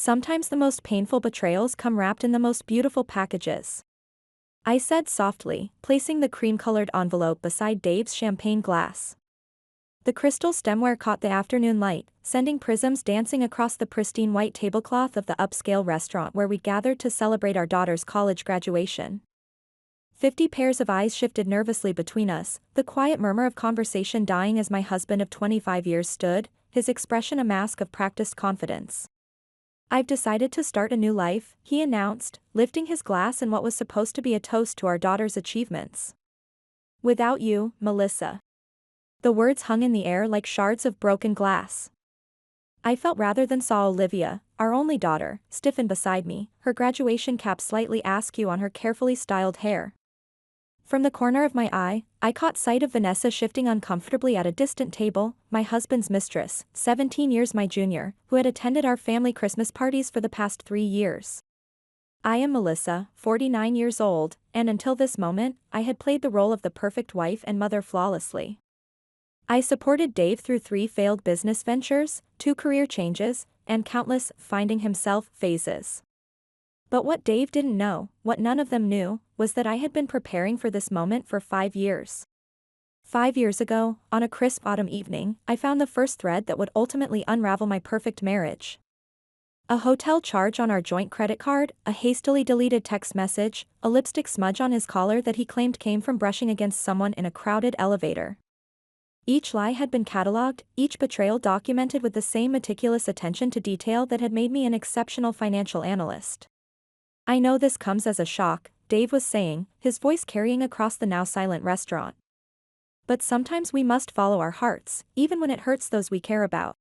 Sometimes the most painful betrayals come wrapped in the most beautiful packages. I said softly, placing the cream-colored envelope beside Dave's champagne glass. The crystal stemware caught the afternoon light, sending prisms dancing across the pristine white tablecloth of the upscale restaurant where we gathered to celebrate our daughter's college graduation. 50 pairs of eyes shifted nervously between us, the quiet murmur of conversation dying as my husband of 25 years stood, his expression a mask of practiced confidence. "I've decided to start a new life," he announced, lifting his glass in what was supposed to be a toast to our daughter's achievements. "Without you, Melissa." The words hung in the air like shards of broken glass. I felt rather than saw Olivia, our only daughter, stiffen beside me, her graduation cap slightly askew on her carefully styled hair. From the corner of my eye, I caught sight of Vanessa shifting uncomfortably at a distant table, my husband's mistress, 17 years my junior, who had attended our family Christmas parties for the past 3 years. I am Melissa, 49 years old, and until this moment, I had played the role of the perfect wife and mother flawlessly. I supported Dave through 3 failed business ventures, 2 career changes, and countless finding himself phases. But what Dave didn't know, what none of them knew, was that I had been preparing for this moment for 5 years. 5 years ago, on a crisp autumn evening, I found the first thread that would ultimately unravel my perfect marriage. A hotel charge on our joint credit card, a hastily deleted text message, a lipstick smudge on his collar that he claimed came from brushing against someone in a crowded elevator. Each lie had been catalogued, each betrayal documented with the same meticulous attention to detail that had made me an exceptional financial analyst. "I know this comes as a shock," Dave was saying, his voice carrying across the now silent restaurant. "But sometimes we must follow our hearts, even when it hurts those we care about."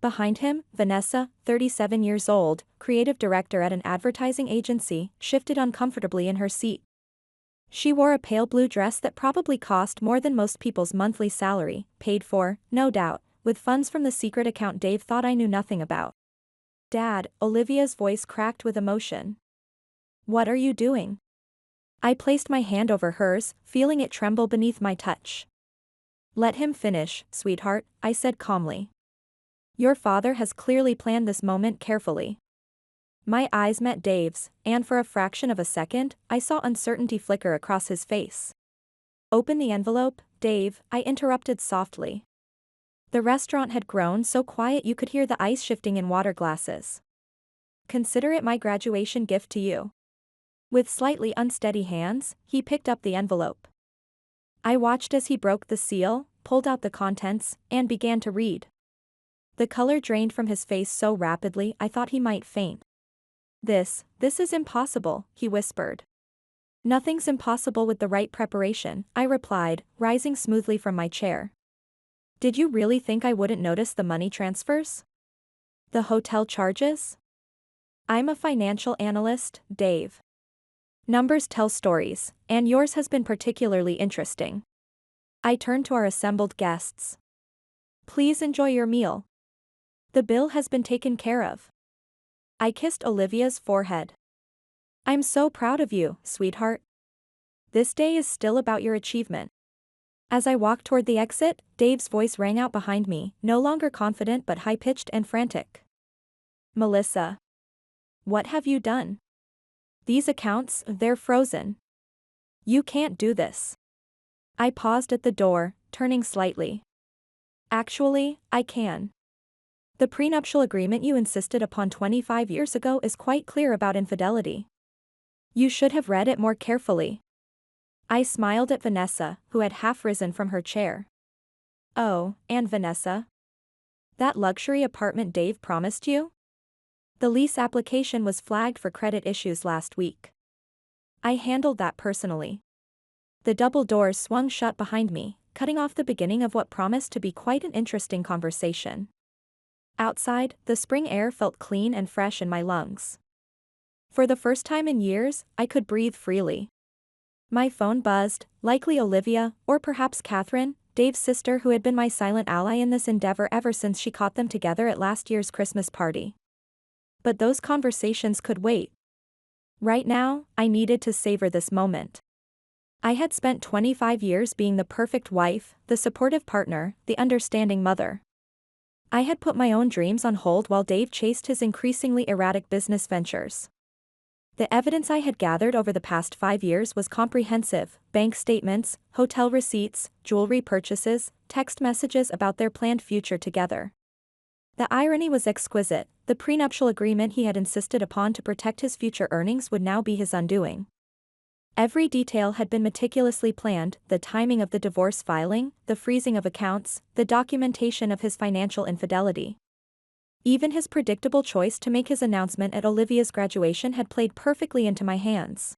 Behind him, Vanessa, 37 years old, creative director at an advertising agency, shifted uncomfortably in her seat. She wore a pale blue dress that probably cost more than most people's monthly salary, paid for, no doubt, with funds from the secret account Dave thought I knew nothing about. "Dad," Olivia's voice cracked with emotion. "What are you doing?" I placed my hand over hers, feeling it tremble beneath my touch. "Let him finish, sweetheart," I said calmly. "Your father has clearly planned this moment carefully." My eyes met Dave's, and for a fraction of a second, I saw uncertainty flicker across his face. "Open the envelope, Dave," I interrupted softly. The restaurant had grown so quiet you could hear the ice shifting in water glasses. "Consider it my graduation gift to you." With slightly unsteady hands, he picked up the envelope. I watched as he broke the seal, pulled out the contents, and began to read. The color drained from his face so rapidly I thought he might faint. This is impossible," he whispered. "Nothing's impossible with the right preparation," I replied, rising smoothly from my chair. "Did you really think I wouldn't notice the money transfers? The hotel charges? I'm a financial analyst, Dave. Numbers tell stories, and yours has been particularly interesting." I turned to our assembled guests. "Please enjoy your meal. The bill has been taken care of." I kissed Olivia's forehead. "I'm so proud of you, sweetheart. This day is still about your achievement." As I walked toward the exit, Dave's voice rang out behind me, no longer confident but high-pitched and frantic. "Melissa. What have you done? These accounts, they're frozen. You can't do this." I paused at the door, turning slightly. "Actually, I can. The prenuptial agreement you insisted upon 25 years ago is quite clear about infidelity. You should have read it more carefully." I smiled at Vanessa, who had half risen from her chair. "Oh, and Vanessa? That luxury apartment Dave promised you? The lease application was flagged for credit issues last week. I handled that personally." The double doors swung shut behind me, cutting off the beginning of what promised to be quite an interesting conversation. Outside, the spring air felt clean and fresh in my lungs. For the first time in years, I could breathe freely. My phone buzzed, likely Olivia, or perhaps Catherine, Dave's sister who had been my silent ally in this endeavor ever since she caught them together at last year's Christmas party. But those conversations could wait. Right now, I needed to savor this moment. I had spent 25 years being the perfect wife, the supportive partner, the understanding mother. I had put my own dreams on hold while Dave chased his increasingly erratic business ventures. The evidence I had gathered over the past 5 years was comprehensive: bank statements, hotel receipts, jewelry purchases, text messages about their planned future together. The irony was exquisite: the prenuptial agreement he had insisted upon to protect his future earnings would now be his undoing. Every detail had been meticulously planned: the timing of the divorce filing, the freezing of accounts, the documentation of his financial infidelity. Even his predictable choice to make his announcement at Olivia's graduation had played perfectly into my hands.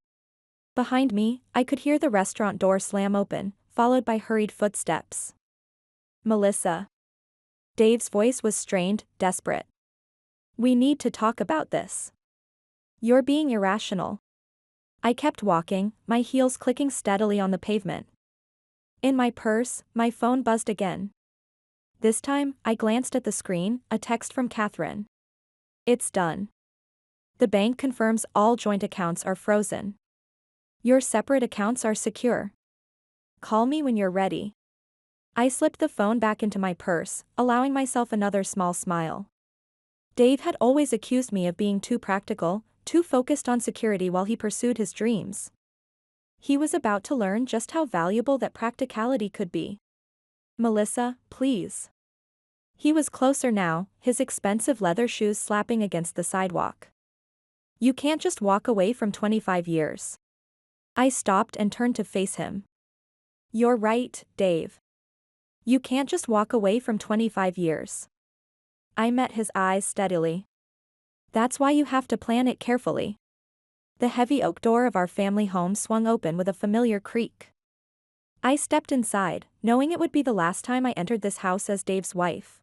Behind me, I could hear the restaurant door slam open, followed by hurried footsteps. "Melissa." Dave's voice was strained, desperate. "We need to talk about this. You're being irrational." I kept walking, my heels clicking steadily on the pavement. In my purse, my phone buzzed again. This time, I glanced at the screen, a text from Catherine. "It's done. The bank confirms all joint accounts are frozen. Your separate accounts are secure. Call me when you're ready." I slipped the phone back into my purse, allowing myself another small smile. Dave had always accused me of being too practical, too focused on security while he pursued his dreams. He was about to learn just how valuable that practicality could be. "Melissa, please." He was closer now, his expensive leather shoes slapping against the sidewalk. "You can't just walk away from 25 years. I stopped and turned to face him. "You're right, Dave. You can't just walk away from 25 years. I met his eyes steadily. "That's why you have to plan it carefully." The heavy oak door of our family home swung open with a familiar creak. I stepped inside, knowing it would be the last time I entered this house as Dave's wife.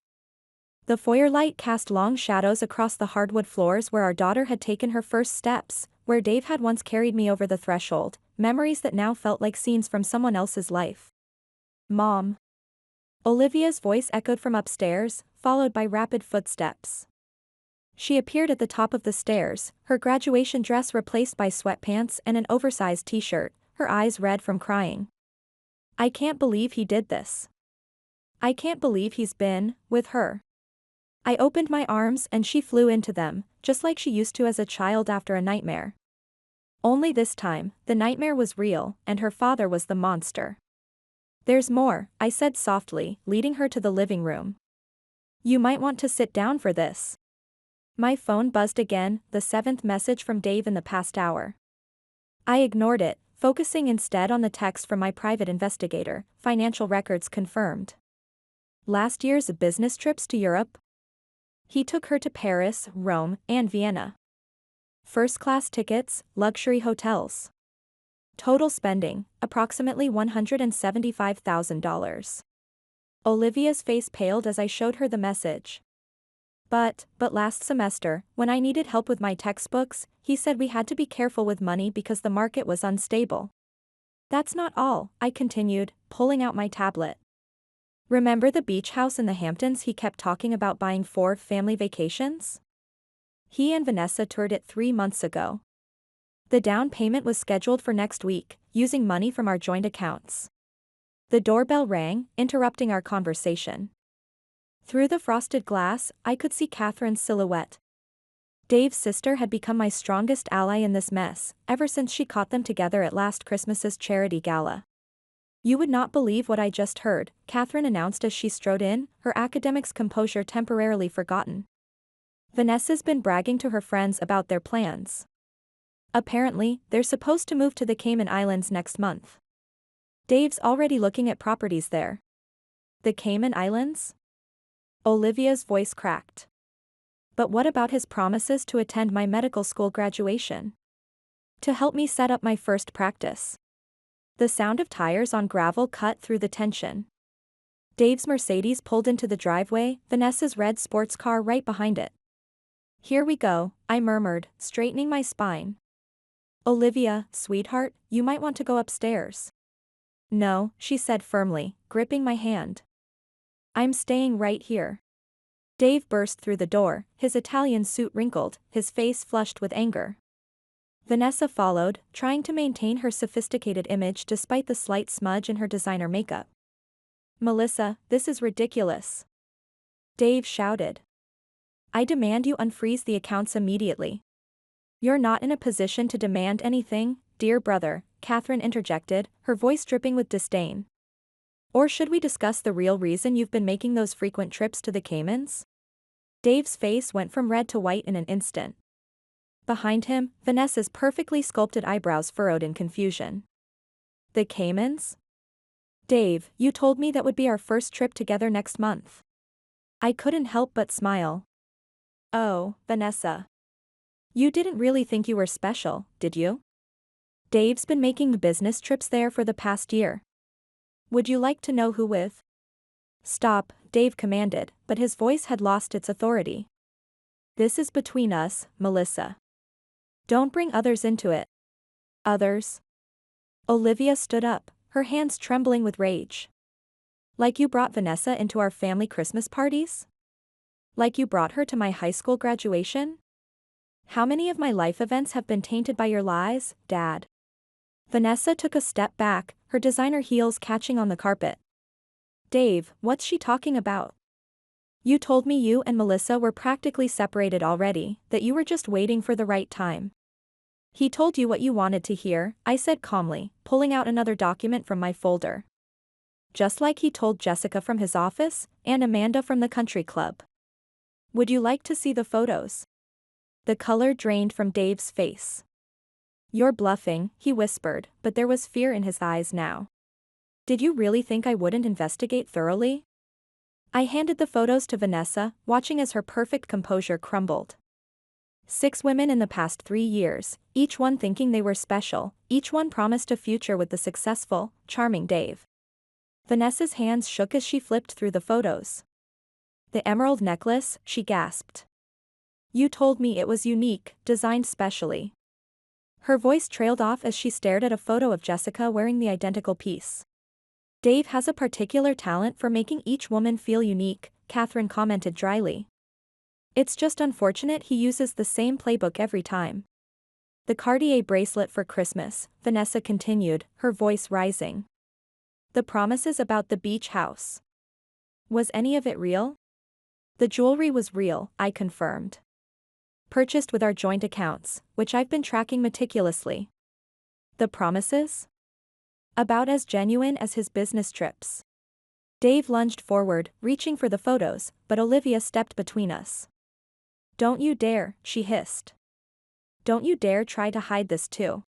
The foyer light cast long shadows across the hardwood floors where our daughter had taken her first steps, where Dave had once carried me over the threshold, memories that now felt like scenes from someone else's life. "Mom." Olivia's voice echoed from upstairs, followed by rapid footsteps. She appeared at the top of the stairs, her graduation dress replaced by sweatpants and an oversized t-shirt, her eyes red from crying. "I can't believe he did this. I can't believe he's been with her." I opened my arms and she flew into them, just like she used to as a child after a nightmare. Only this time, the nightmare was real, and her father was the monster. "There's more," I said softly, leading her to the living room. "You might want to sit down for this." My phone buzzed again, the 7th message from Dave in the past hour. I ignored it, focusing instead on the text from my private investigator: "Financial records confirmed. Last year's business trips to Europe? He took her to Paris, Rome, and Vienna. First-class tickets, luxury hotels. Total spending, approximately $175,000. Olivia's face paled as I showed her the message. But last semester, when I needed help with my textbooks, he said we had to be careful with money because the market was unstable." "That's not all," I continued, pulling out my tablet. "Remember the beach house in the Hamptons he kept talking about buying for family vacations? He and Vanessa toured it 3 months ago. The down payment was scheduled for next week, using money from our joint accounts." The doorbell rang, interrupting our conversation. Through the frosted glass, I could see Catherine's silhouette. Dave's sister had become my strongest ally in this mess, ever since she caught them together at last Christmas's charity gala. "You would not believe what I just heard," Catherine announced as she strode in, her academics' composure temporarily forgotten. "Vanessa's been bragging to her friends about their plans. Apparently, they're supposed to move to the Cayman Islands next month. Dave's already looking at properties there." "The Cayman Islands?" Olivia's voice cracked. "But what about his promises to attend my medical school graduation? To help me set up my first practice?" The sound of tires on gravel cut through the tension. Dave's Mercedes pulled into the driveway, Vanessa's red sports car right behind it. "Here we go," I murmured, straightening my spine. "Olivia, sweetheart, you might want to go upstairs." "No," she said firmly, gripping my hand. "I'm staying right here." Dave burst through the door, his Italian suit wrinkled, his face flushed with anger. Vanessa followed, trying to maintain her sophisticated image despite the slight smudge in her designer makeup. "Melissa, this is ridiculous." Dave shouted. I demand you unfreeze the accounts immediately. You're not in a position to demand anything, dear brother, Catherine interjected, her voice dripping with disdain. Or should we discuss the real reason you've been making those frequent trips to the Caymans? Dave's face went from red to white in an instant. Behind him, Vanessa's perfectly sculpted eyebrows furrowed in confusion. The Caymans? Dave, you told me that would be our first trip together next month. I couldn't help but smile. Oh, Vanessa. You didn't really think you were special, did you? Dave's been making business trips there for the past year. Would you like to know who with? Stop, Dave commanded, but his voice had lost its authority. This is between us, Melissa. Don't bring others into it. Others? Olivia stood up, her hands trembling with rage. Like you brought Vanessa into our family Christmas parties? Like you brought her to my high school graduation? How many of my life events have been tainted by your lies, Dad? Vanessa took a step back, her designer heels catching on the carpet. Dave, what's she talking about? You told me you and Melissa were practically separated already, that you were just waiting for the right time. He told you what you wanted to hear, I said calmly, pulling out another document from my folder. Just like he told Jessica from his office, and Amanda from the country club. Would you like to see the photos? The color drained from Dave's face. You're bluffing, he whispered, but there was fear in his eyes now. Did you really think I wouldn't investigate thoroughly? I handed the photos to Vanessa, watching as her perfect composure crumbled. 6 women in the past 3 years, each one thinking they were special, each one promised a future with the successful, charming Dave. Vanessa's hands shook as she flipped through the photos. The emerald necklace, she gasped. You told me it was unique, designed specially. Her voice trailed off as she stared at a photo of Jessica wearing the identical piece. Dave has a particular talent for making each woman feel unique, Catherine commented dryly. It's just unfortunate he uses the same playbook every time. The Cartier bracelet for Christmas, Vanessa continued, her voice rising. The promises about the beach house. Was any of it real? The jewelry was real, I confirmed. Purchased with our joint accounts, which I've been tracking meticulously. The promises? About as genuine as his business trips. Dave lunged forward, reaching for the photos, but Olivia stepped between us. Don't you dare, she hissed. Don't you dare try to hide this too.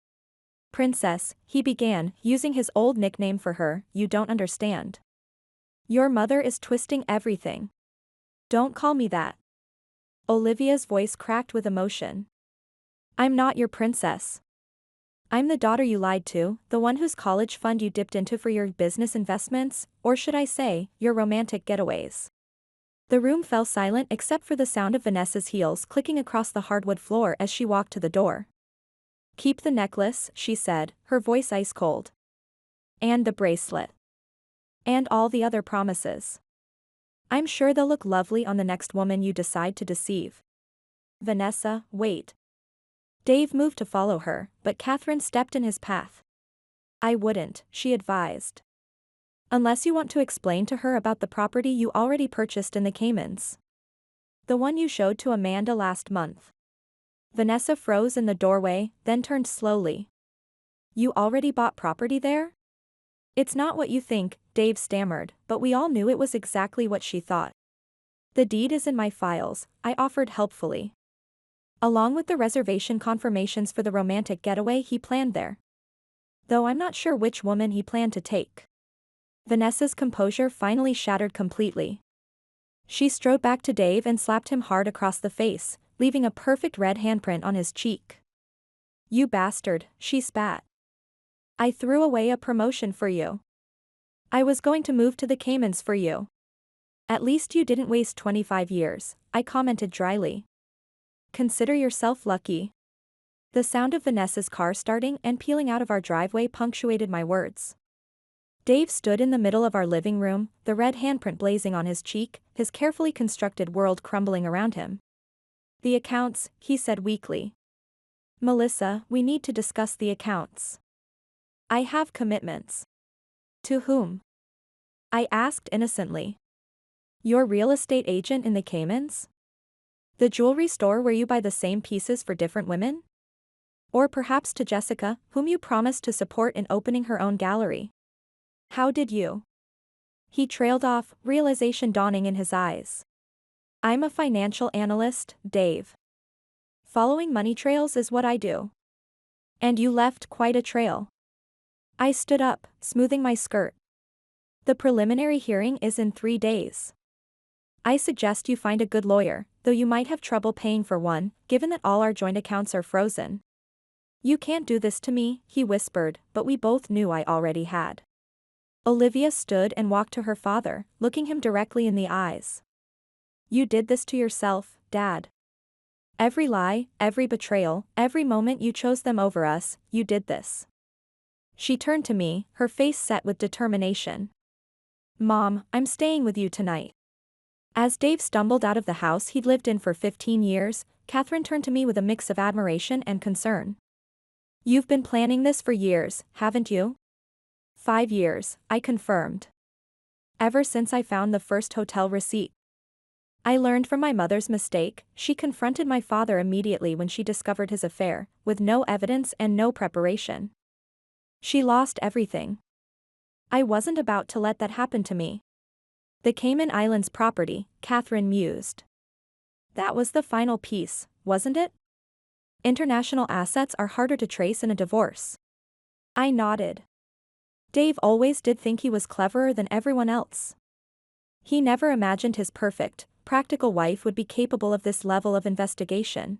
Princess, he began, using his old nickname for her, you don't understand. Your mother is twisting everything. Don't call me that. Olivia's voice cracked with emotion. I'm not your princess. I'm the daughter you lied to, the one whose college fund you dipped into for your business investments, or should I say, your romantic getaways. The room fell silent except for the sound of Vanessa's heels clicking across the hardwood floor as she walked to the door. Keep the necklace, she said, her voice ice cold. And the bracelet. And all the other promises. I'm sure they'll look lovely on the next woman you decide to deceive. Vanessa, wait. Dave moved to follow her, but Catherine stepped in his path. I wouldn't, she advised. Unless you want to explain to her about the property you already purchased in the Caymans. The one you showed to Amanda last month. Vanessa froze in the doorway, then turned slowly. You already bought property there? It's not what you think, Dave stammered, but we all knew it was exactly what she thought. The deed is in my files, I offered helpfully. Along with the reservation confirmations for the romantic getaway he planned there. Though I'm not sure which woman he planned to take. Vanessa's composure finally shattered completely. She strode back to Dave and slapped him hard across the face, leaving a perfect red handprint on his cheek. You bastard, she spat. I threw away a promotion for you. I was going to move to the Caymans for you. At least you didn't waste 25 years, I commented dryly. Consider yourself lucky. The sound of Vanessa's car starting and peeling out of our driveway punctuated my words. Dave stood in the middle of our living room, the red handprint blazing on his cheek, his carefully constructed world crumbling around him. The accounts, he said weakly. Melissa, we need to discuss the accounts. I have commitments. To whom? I asked innocently. Your real estate agent in the Caymans? The jewelry store where you buy the same pieces for different women? Or perhaps to Jessica, whom you promised to support in opening her own gallery? How did you? He trailed off, realization dawning in his eyes. I'm a financial analyst, Dave. Following money trails is what I do. And you left quite a trail. I stood up, smoothing my skirt. The preliminary hearing is in 3 days. I suggest you find a good lawyer, though you might have trouble paying for one, given that all our joint accounts are frozen. You can't do this to me, he whispered, but we both knew I already had. Olivia stood and walked to her father, looking him directly in the eyes. You did this to yourself, Dad. Every lie, every betrayal, every moment you chose them over us, you did this. She turned to me, her face set with determination. Mom, I'm staying with you tonight. As Dave stumbled out of the house he'd lived in for 15 years, Catherine turned to me with a mix of admiration and concern. You've been planning this for years, haven't you? 5 years, I confirmed. Ever since I found the first hotel receipt. I learned from my mother's mistake. She confronted my father immediately when she discovered his affair, with no evidence and no preparation. She lost everything. I wasn't about to let that happen to me. The Cayman Islands property, Catherine mused. That was the final piece, wasn't it? International assets are harder to trace in a divorce. I nodded. Dave always did think he was cleverer than everyone else. He never imagined his perfect, practical wife would be capable of this level of investigation.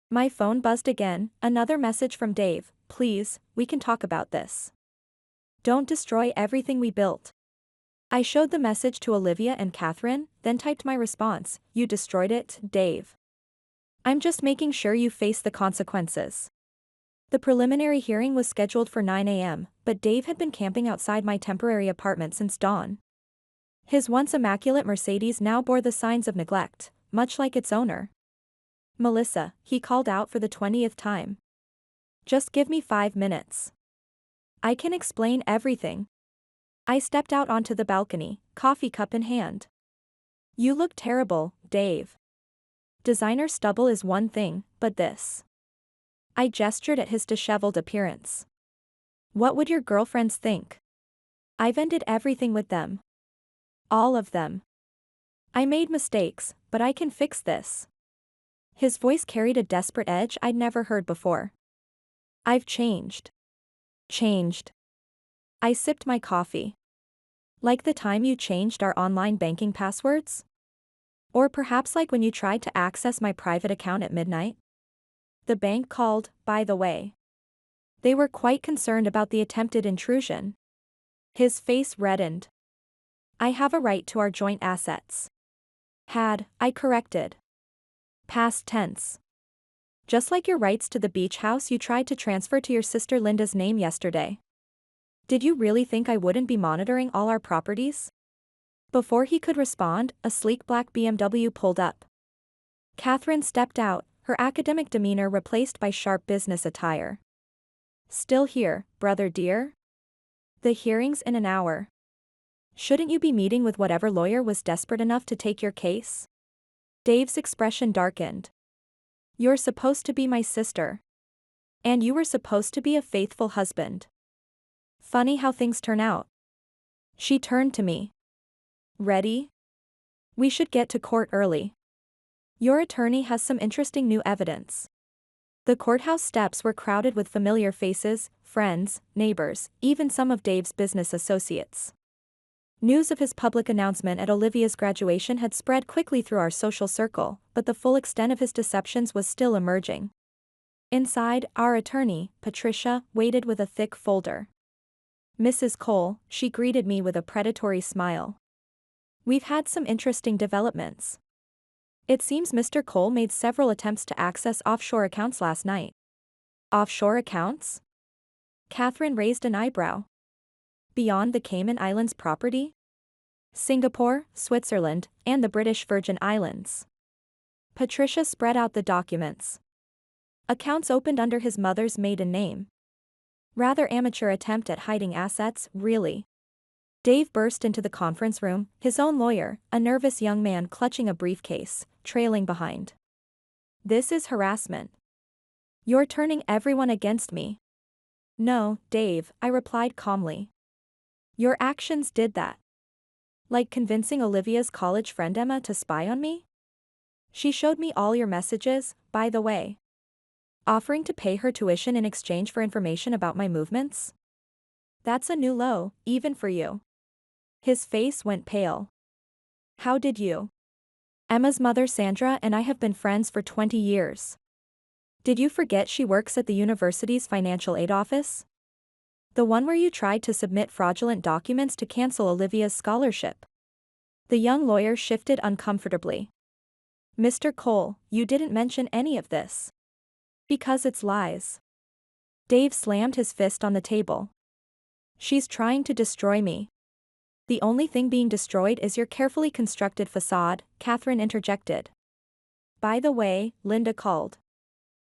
My phone buzzed again, another message from Dave. Please, we can talk about this. Don't destroy everything we built. I showed the message to Olivia and Catherine, then typed my response. You destroyed it, Dave. I'm just making sure you face the consequences. The preliminary hearing was scheduled for 9 a.m., but Dave had been camping outside my temporary apartment since dawn. His once immaculate Mercedes now bore the signs of neglect, much like its owner. Melissa, he called out for the 20th time. Just give me 5 minutes. I can explain everything. I stepped out onto the balcony, coffee cup in hand. You look terrible, Dave. Designer stubble is one thing, but this. I gestured at his disheveled appearance. What would your girlfriends think? I've ended everything with them. All of them. I made mistakes, but I can fix this. His voice carried a desperate edge I'd never heard before. I've changed. Changed. I sipped my coffee. Like the time you changed our online banking passwords? Or perhaps like when you tried to access my private account at midnight? The bank called, by the way. They were quite concerned about the attempted intrusion. His face reddened. I have a right to our joint assets. Had, I corrected. Past tense. Just like your rights to the beach house you tried to transfer to your sister Linda's name yesterday. Did you really think I wouldn't be monitoring all our properties? Before he could respond, a sleek black BMW pulled up. Catherine stepped out, her academic demeanor replaced by sharp business attire. Still here, brother dear? The hearing's in an hour. Shouldn't you be meeting with whatever lawyer was desperate enough to take your case? Dave's expression darkened. You're supposed to be my sister. And you were supposed to be a faithful husband. Funny how things turn out. She turned to me. Ready? We should get to court early. Your attorney has some interesting new evidence. The courthouse steps were crowded with familiar faces, friends, neighbors, even some of Dave's business associates. News of his public announcement at Olivia's graduation had spread quickly through our social circle, but the full extent of his deceptions was still emerging. Inside, our attorney, Patricia, waited with a thick folder. Mrs. Cole, she greeted me with a predatory smile. We've had some interesting developments. It seems Mr. Cole made several attempts to access offshore accounts last night. Offshore accounts? Catherine raised an eyebrow. Beyond the Cayman Islands property? Singapore, Switzerland, and the British Virgin Islands. Patricia spread out the documents. Accounts opened under his mother's maiden name. Rather amateur attempt at hiding assets, really. Dave burst into the conference room, his own lawyer, a nervous young man clutching a briefcase, trailing behind. This is harassment. You're turning everyone against me. No, Dave, I replied calmly. Your actions did that. Like convincing Olivia's college friend Emma to spy on me? She showed me all your messages, by the way. Offering to pay her tuition in exchange for information about my movements? That's a new low, even for you. His face went pale. How did you? Emma's mother Sandra and I have been friends for 20 years. Did you forget she works at the university's financial aid office? The one where you tried to submit fraudulent documents to cancel Olivia's scholarship. The young lawyer shifted uncomfortably. Mr. Cole, you didn't mention any of this. Because it's lies. Dave slammed his fist on the table. She's trying to destroy me. The only thing being destroyed is your carefully constructed facade, Catherine interjected. By the way, Linda called.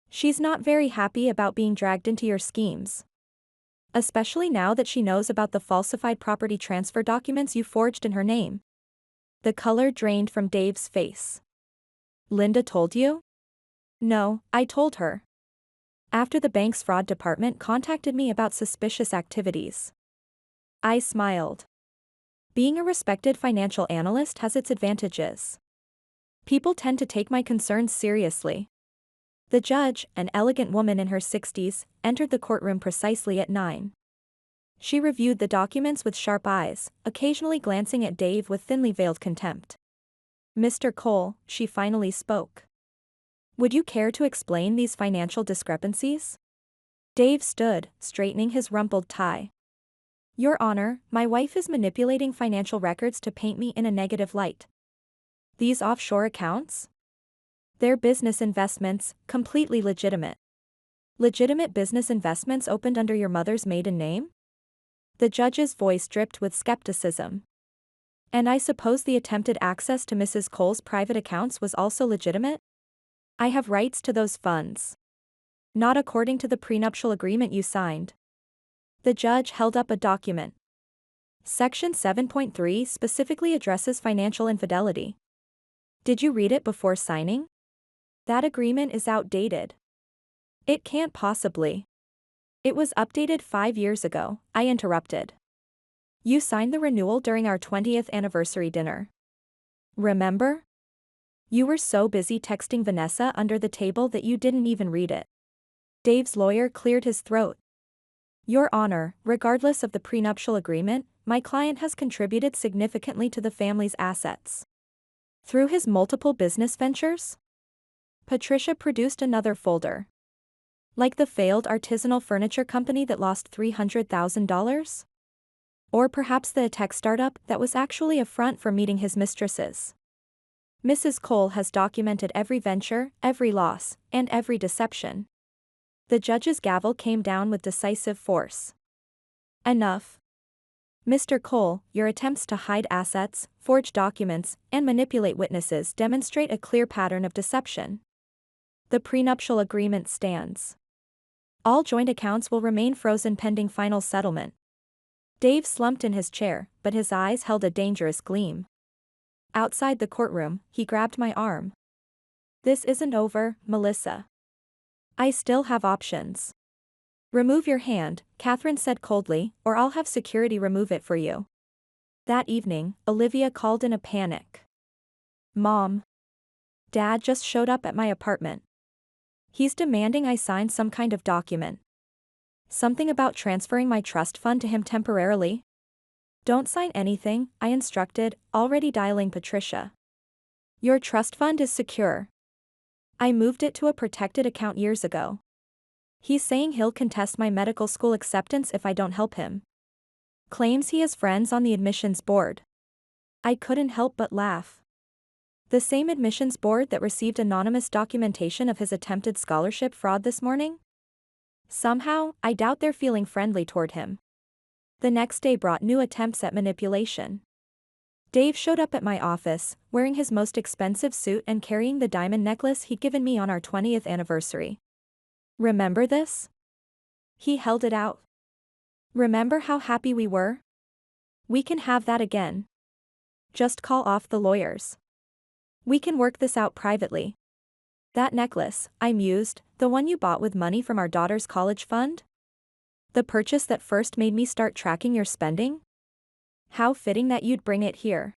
She's not very happy about being dragged into your schemes. Especially now that she knows about the falsified property transfer documents you forged in her name. The color drained from Dave's face. Linda told you? No, I told her. After the bank's fraud department contacted me about suspicious activities. I smiled. Being a respected financial analyst has its advantages. People tend to take my concerns seriously. The judge, an elegant woman in her 60s, entered the courtroom precisely at 9. She reviewed the documents with sharp eyes, occasionally glancing at Dave with thinly veiled contempt. Mr. Cole, she finally spoke. Would you care to explain these financial discrepancies? Dave stood, straightening his rumpled tie. Your Honor, my wife is manipulating financial records to paint me in a negative light. These offshore accounts? They're business investments, completely legitimate. Legitimate business investments opened under your mother's maiden name? The judge's voice dripped with skepticism. And I suppose the attempted access to Mrs. Cole's private accounts was also legitimate? I have rights to those funds. Not according to the prenuptial agreement you signed. The judge held up a document. Section 7.3 specifically addresses financial infidelity. Did you read it before signing? That agreement is outdated. It can't possibly. It was updated 5 years ago, I interrupted. You signed the renewal during our 20th anniversary dinner. Remember? You were so busy texting Vanessa under the table that you didn't even read it. Dave's lawyer cleared his throat. Your Honor, regardless of the prenuptial agreement, my client has contributed significantly to the family's assets. Through his multiple business ventures? Patricia produced another folder. Like the failed artisanal furniture company that lost $300,000? Or perhaps the tech startup that was actually a front for meeting his mistresses. Mrs. Cole has documented every venture, every loss, and every deception. The judge's gavel came down with decisive force. Enough. Mr. Cole, your attempts to hide assets, forge documents, and manipulate witnesses demonstrate a clear pattern of deception. The prenuptial agreement stands. All joint accounts will remain frozen pending final settlement. Dave slumped in his chair, but his eyes held a dangerous gleam. Outside the courtroom, he grabbed my arm. This isn't over, Melissa. I still have options. Remove your hand, Catherine said coldly, or I'll have security remove it for you. That evening, Olivia called in a panic. Mom. Dad just showed up at my apartment. He's demanding I sign some kind of document. Something about transferring my trust fund to him temporarily. Don't sign anything, I instructed, already dialing Patricia. Your trust fund is secure. I moved it to a protected account years ago. He's saying he'll contest my medical school acceptance if I don't help him. Claims he has friends on the admissions board. I couldn't help but laugh. The same admissions board that received anonymous documentation of his attempted scholarship fraud this morning? Somehow, I doubt they're feeling friendly toward him. The next day brought new attempts at manipulation. Dave showed up at my office, wearing his most expensive suit and carrying the diamond necklace he'd given me on our 20th anniversary. Remember this? He held it out. Remember how happy we were? We can have that again. Just call off the lawyers. We can work this out privately. That necklace, I mused, the one you bought with money from our daughter's college fund? The purchase that first made me start tracking your spending? How fitting that you'd bring it here.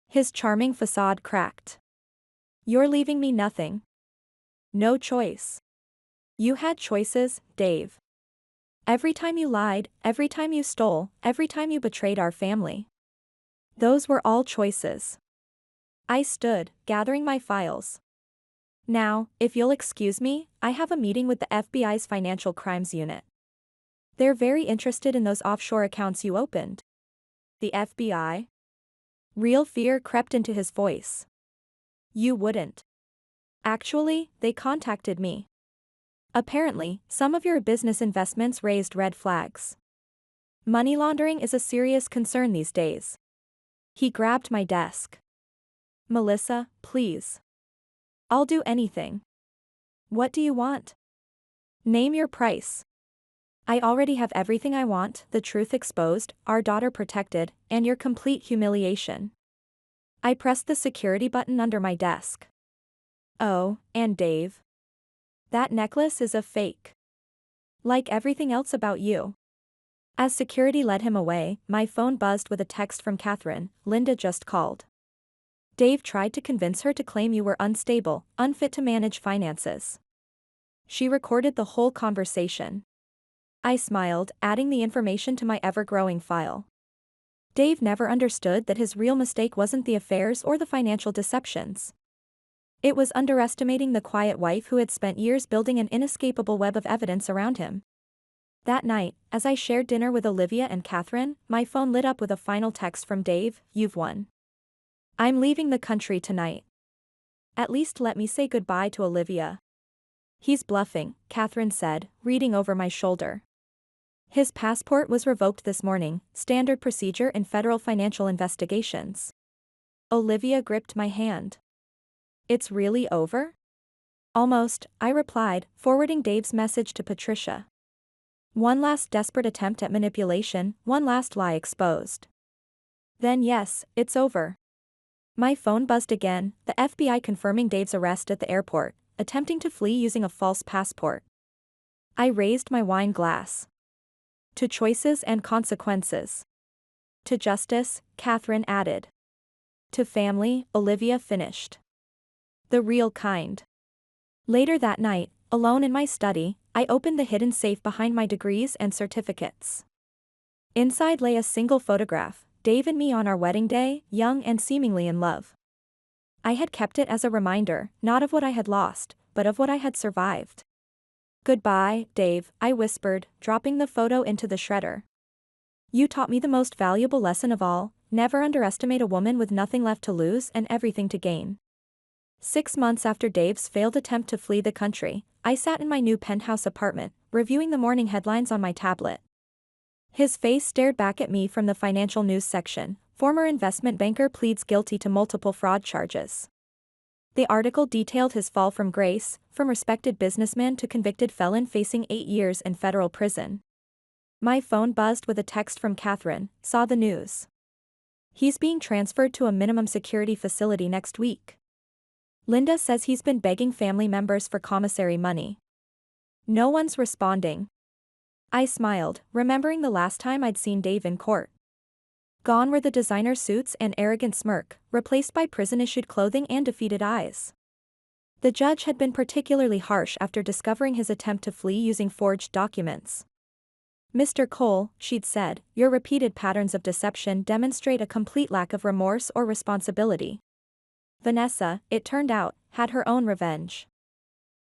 His charming facade cracked. You're leaving me nothing. No choice. You had choices, Dave. Every time you lied, every time you stole, every time you betrayed our family. Those were all choices. I stood, gathering my files. Now, if you'll excuse me, I have a meeting with the FBI's Financial Crimes Unit. They're very interested in those offshore accounts you opened. The FBI? Real fear crept into his voice. You wouldn't. Actually, they contacted me. Apparently, some of your business investments raised red flags. Money laundering is a serious concern these days. He grabbed my desk. Melissa, please. I'll do anything. What do you want? Name your price. I already have everything I want, the truth exposed, our daughter protected, and your complete humiliation. I pressed the security button under my desk. Oh, and Dave. That necklace is a fake. Like everything else about you. As security led him away, my phone buzzed with a text from Catherine. Linda just called. Dave tried to convince her to claim you were unstable, unfit to manage finances. She recorded the whole conversation. I smiled, adding the information to my ever-growing file. Dave never understood that his real mistake wasn't the affairs or the financial deceptions. It was underestimating the quiet wife who had spent years building an inescapable web of evidence around him. That night, as I shared dinner with Olivia and Catherine, my phone lit up with a final text from Dave. You've won. I'm leaving the country tonight. At least let me say goodbye to Olivia. He's bluffing, Catherine said, reading over my shoulder. His passport was revoked this morning, standard procedure in federal financial investigations. Olivia gripped my hand. It's really over? Almost, I replied, forwarding Dave's message to Patricia. One last desperate attempt at manipulation, one last lie exposed. Then yes, it's over. My phone buzzed again, the FBI confirming Dave's arrest at the airport, attempting to flee using a false passport. I raised my wine glass. To choices and consequences. To justice, Catherine added. To family, Olivia finished. The real kind. Later that night, alone in my study, I opened the hidden safe behind my degrees and certificates. Inside lay a single photograph, Dave and me on our wedding day, young and seemingly in love. I had kept it as a reminder, not of what I had lost, but of what I had survived. Goodbye, Dave, I whispered, dropping the photo into the shredder. You taught me the most valuable lesson of all, never underestimate a woman with nothing left to lose and everything to gain. 6 months after Dave's failed attempt to flee the country, I sat in my new penthouse apartment, reviewing the morning headlines on my tablet. His face stared back at me from the financial news section. Former investment banker pleads guilty to multiple fraud charges. The article detailed his fall from grace, from respected businessman to convicted felon facing 8 years in federal prison. My phone buzzed with a text from Catherine. Saw the news. He's being transferred to a minimum security facility next week. Linda says he's been begging family members for commissary money. No one's responding. I smiled, remembering the last time I'd seen Dave in court. Gone were the designer suits and arrogant smirk, replaced by prison-issued clothing and defeated eyes. The judge had been particularly harsh after discovering his attempt to flee using forged documents. Mr. Cole, she'd said, your repeated patterns of deception demonstrate a complete lack of remorse or responsibility. Vanessa, it turned out, had her own revenge.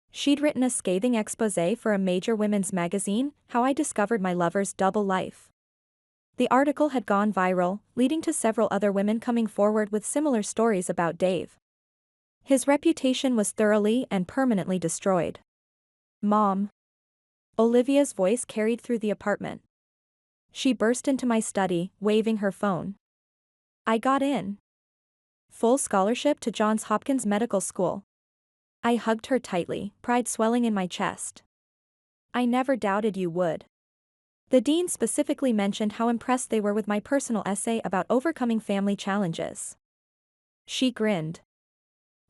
She'd written a scathing exposé for a major women's magazine, How I Discovered My Lover's Double Life. The article had gone viral, leading to several other women coming forward with similar stories about Dave. His reputation was thoroughly and permanently destroyed. Mom. Olivia's voice carried through the apartment. She burst into my study, waving her phone. I got in. Full scholarship to Johns Hopkins Medical School. I hugged her tightly, pride swelling in my chest. I never doubted you would. The dean specifically mentioned how impressed they were with my personal essay about overcoming family challenges. She grinned.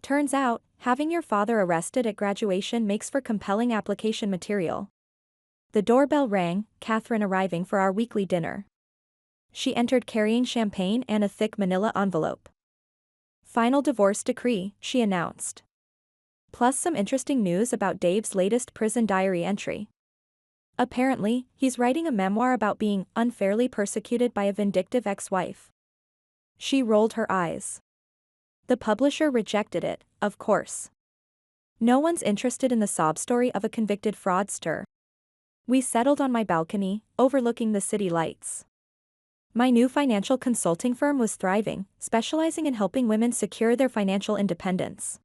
Turns out, having your father arrested at graduation makes for compelling application material. The doorbell rang, Catherine arriving for our weekly dinner. She entered carrying champagne and a thick manila envelope. Final divorce decree, she announced. Plus some interesting news about Dave's latest prison diary entry. Apparently, he's writing a memoir about being unfairly persecuted by a vindictive ex-wife. She rolled her eyes. The publisher rejected it, of course. No one's interested in the sob story of a convicted fraudster. We settled on my balcony, overlooking the city lights. My new financial consulting firm was thriving, specializing in helping women secure their financial independence.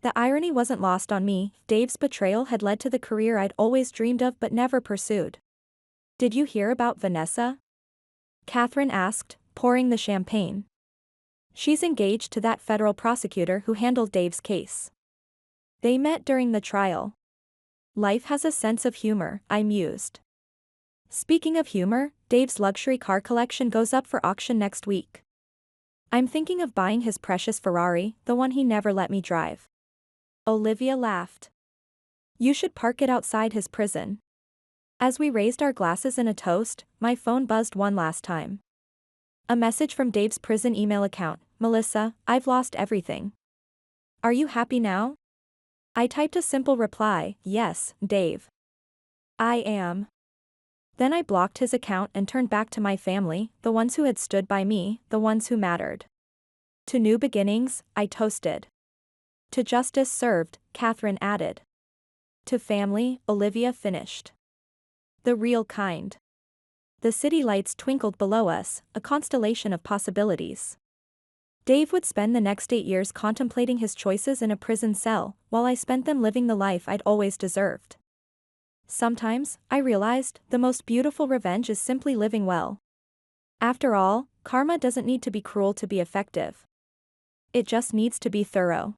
The irony wasn't lost on me, Dave's betrayal had led to the career I'd always dreamed of but never pursued. Did you hear about Vanessa? Catherine asked, pouring the champagne. She's engaged to that federal prosecutor who handled Dave's case. They met during the trial. Life has a sense of humor, I mused. Speaking of humor, Dave's luxury car collection goes up for auction next week. I'm thinking of buying his precious Ferrari, the one he never let me drive. Olivia laughed. You should park it outside his prison. As we raised our glasses in a toast, my phone buzzed one last time. A message from Dave's prison email account, Melissa, I've lost everything. Are you happy now? I typed a simple reply, yes, Dave. I am. Then I blocked his account and turned back to my family, the ones who had stood by me, the ones who mattered. To new beginnings, I toasted. To justice served, Catherine added. To family, Olivia finished. The real kind. The city lights twinkled below us, a constellation of possibilities. Dave would spend the next 8 years contemplating his choices in a prison cell, while I spent them living the life I'd always deserved. Sometimes, I realized, the most beautiful revenge is simply living well. After all, karma doesn't need to be cruel to be effective. It just needs to be thorough.